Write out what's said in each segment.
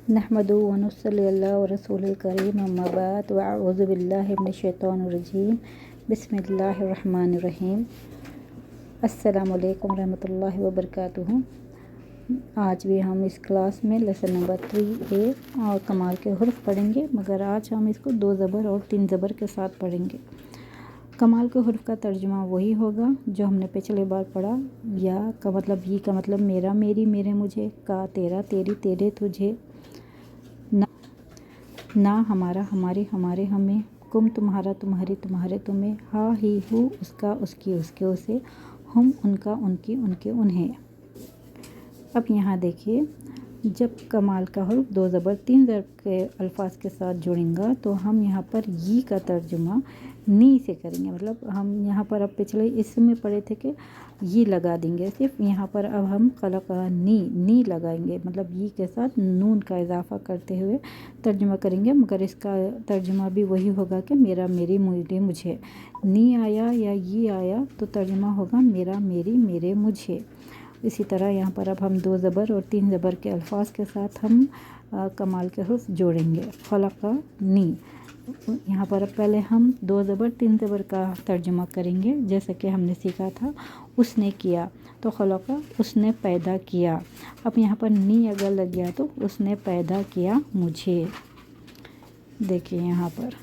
नहमदुहु व नुसल्ली अला रसूलिल करीम अम्मा बाद व अऊज़ु बिल्लाहि मिनश्शैतानिर रजीम बिस्मिल्लाहिर रहमानिर रहीम। अस्सलामु अलैकुम रहमतुल्लाहि व बरकातुहू। आज भी हम इस क्लास में लेसन नंबर 3A और कमाल के हुर्फ पढ़ेंगे, मगर आज हम इसको 2 ज़बर और 3 ज़बर के साथ पढ़ेंगे। कमाल के हुर्फ का तर्जुमा वही होगा जो हमने पिछले बार पढ़ा। या का मतलब, ये का मतलब मेरा, मेरी, मेरे, मुझे, का तेरा, तेरी, तेरे, तुझे, ना हमारा, हमारे, हमारे, हमें, कुम तुम्हारा, तुम्हारी, तुम्हारे, तुम्हें, हा ही हु उसका, उसकी, उसके, उसे, हम उनका, उनकी, उनके, उन्हें। अब यहाँ देखिए, जब कमाल का हुर्फ 2 ज़बर 3 ज़बर के अल्फाज के साथ जुड़ेंगे तो हम यहाँ पर ये का तर्जुमा नी से करेंगे। मतलब हम यहाँ पर अब पिछले इसमें पढ़े थे कि ये लगा देंगे सिर्फ, यहाँ पर अब हम खलका नी लगाएंगे। मतलब ये के साथ नून का इजाफा करते हुए तर्जुमा करेंगे, मगर इसका तर्जुमा भी वही होगा कि मेरा, मेरी, मेरे, मुझे। नी आया या ये आया तो तर्जुमा होगा मेरा, मेरी, मेरे, मुझे। इसी तरह यहाँ पर अब हम 2 ज़बर और 3 ज़बर के अल्फाज के साथ हम कमाल के हुर्फ जोड़ेंगे। खलका नी, यहाँ पर अब पहले हम 2 ज़बर 3 ज़बर का तर्जुमा करेंगे। जैसे कि हमने सीखा था उसने किया, तो खलका उसने पैदा किया। अब यहाँ पर नी अगर लग गया तो उसने पैदा किया मुझे। देखिए यहाँ पर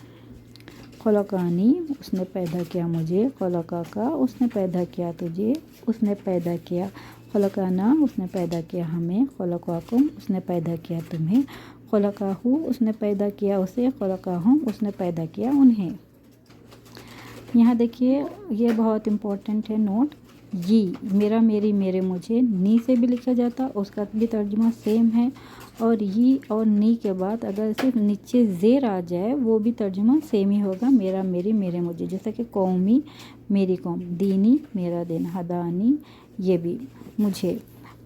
खलकानी उसने पैदा किया मुझे, खलका का उसने पैदा किया तुझे, उसने पैदा किया। खलकाना उसने पैदा किया हमें, खलकाकुम उसने पैदा किया तुम्हें, खलकाहु उसने पैदा किया उसे, खलकाहुम उसने पैदा किया उन्हें। यहाँ देखिए, ये बहुत इम्पोर्टेंट है नोट। ये मेरा, मेरी, मेरे, मुझे नी से भी लिखा जाता, उसका भी तर्जुमा सेम है। और ये और नी के बाद अगर सिर्फ नीचे ज़ेर आ जाए वो भी तर्जुमा सेम ही होगा, मेरा, मेरी, मेरे, मुझे। जैसे कि कौमी मेरी कौम, दीनी मेरा दिन, हदानी ये भी मुझे।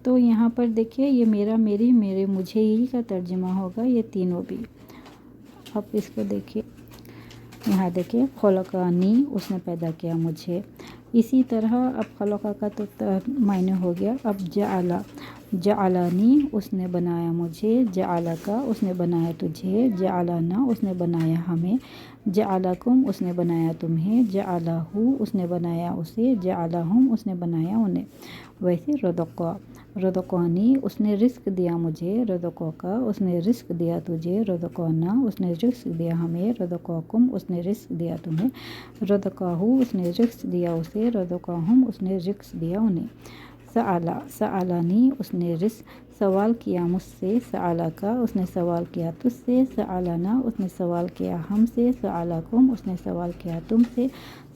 तो यहाँ पर देखिए, ये मेरा, मेरी, मेरे, मुझे ही का तर्जुमा होगा, ये तीनों भी। अब इसको देखिए, यहाँ देखिए खलकानी उसने पैदा किया मुझे। इसी तरह अब खलका का तो मायने हो गया। अब जाला, जालानी उसने बनाया मुझे, जाला का उसने बनाया तुझे, जालाना उसने बनाया हमें, जालाकुम उसने बनाया तुम्हें, जालाहु उसने बनाया उसे, जालाहुम उसने बनाया उन्हें। वैसे रज़क़ा, रज़क़ानी उसने रिस्क दिया मुझे, रज़क़का उसने रिस्क दिया तुझे, रज़क़ना उसने रिस्क दिया हमें, रज़क़कुम उसने रिस्क दिया तुम्हें, रज़क़ाहु उसने रिस्क दिया उसे, रज़क़ाहुम उसने रिस्क दिया उन्हें। सआला, सआलानी उसने रिस्क सवाल किया मुझसे, सआला का उसने सवाल किया तुझसे, सआलाना उसने सवाल किया हमसे, सआलाकुम उसने सवाल किया तुमसे,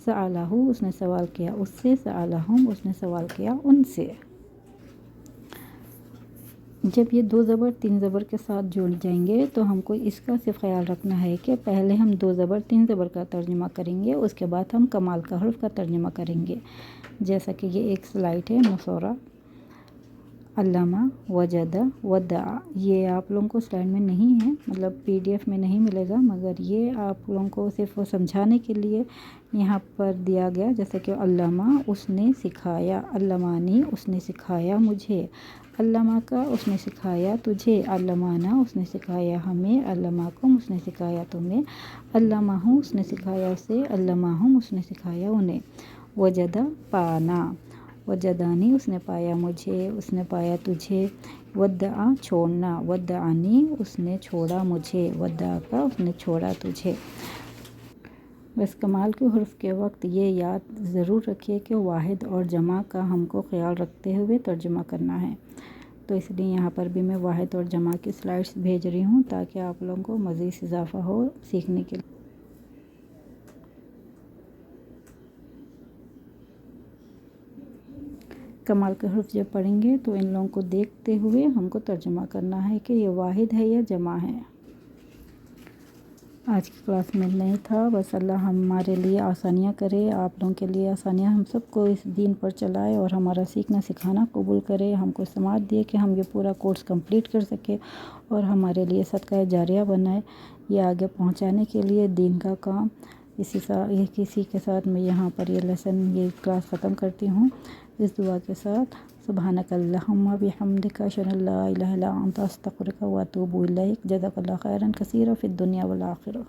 सआलाहु उसने सवाल किया उससे, सआलाहुम उसने सवाल किया उनसे। जब ये 2 ज़बर 3 ज़बर के साथ जुड़ जाएंगे तो हमको इसका सिर्फ ख्याल रखना है कि पहले हम 2 ज़बर 3 ज़बर का तर्जुमा करेंगे, उसके बाद हम कमाल का हुर्फ का तर्जुमा करेंगे। जैसा कि ये एक स्लाइड है मुसौरा, अल्लामा, वजदा, वदा। ये आप लोगों को स्लाइड में नहीं है, मतलब PDF में नहीं मिलेगा, मगर ये आप लोगों को सिर्फ समझाने के लिए यहाँ पर दिया गया। जैसे कि अल्लामा उसने सिखाया, अल्लामानी उसने सिखाया मुझे, अल्लामा का उसने सिखाया तुझे, अल्लामाना उसने सिखाया हमें, अल्लामाकुम उसने सिखाया तुम्हें, अल्लामाहु उसने सिखाया उसे, अल्लामाहुम उसने सिखाया उन्हें। वजदा पाना, वजदानी उसने पाया मुझे, उसने पाया तुझे। वद्दा छोड़ना, वद्दानी उसने छोड़ा मुझे, वद्दा का उसने छोड़ा तुझे। बस कमाल के हुर्फ के वक्त ये याद ज़रूर रखिए कि वाहिद और जमा का हमको ख्याल रखते हुए तर्जुमा करना है। तो इसलिए यहाँ पर भी मैं वाहिद और जमा की स्लाइड्स भेज रही हूँ ताकि आप लोगों को मज़ीद इजाफा हो सीखने के लिए। कमाल के हुर्फ जब पढ़ेंगे तो इन लोगों को देखते हुए हमको तर्जुमा करना है कि ये वाहिद है या जमा है। आज की क्लास में नहीं था, बस अल्लाह हमारे लिए आसानियाँ करे, आप लोगों के लिए आसानियाँ, हम सबको इस दीन पर चलाए और हमारा सीखना सिखाना कबूल करे, हमको समात दिए कि हम ये पूरा कोर्स कंप्लीट कर सके और हमारे लिए सदका जारिया बनाए, ये आगे पहुंचाने के लिए दीन का काम। किसी के साथ मैं यहाँ पर ये लेसन, ये क्लास ख़त्म करती हूँ इस दुआ के साथ। سبحانک اللہم بحمدک اشہد ان لا الہ الا انت استغفرک واتوب الیک جزاک اللہ خیرا کثیرا فی الدنیا والآخرہ.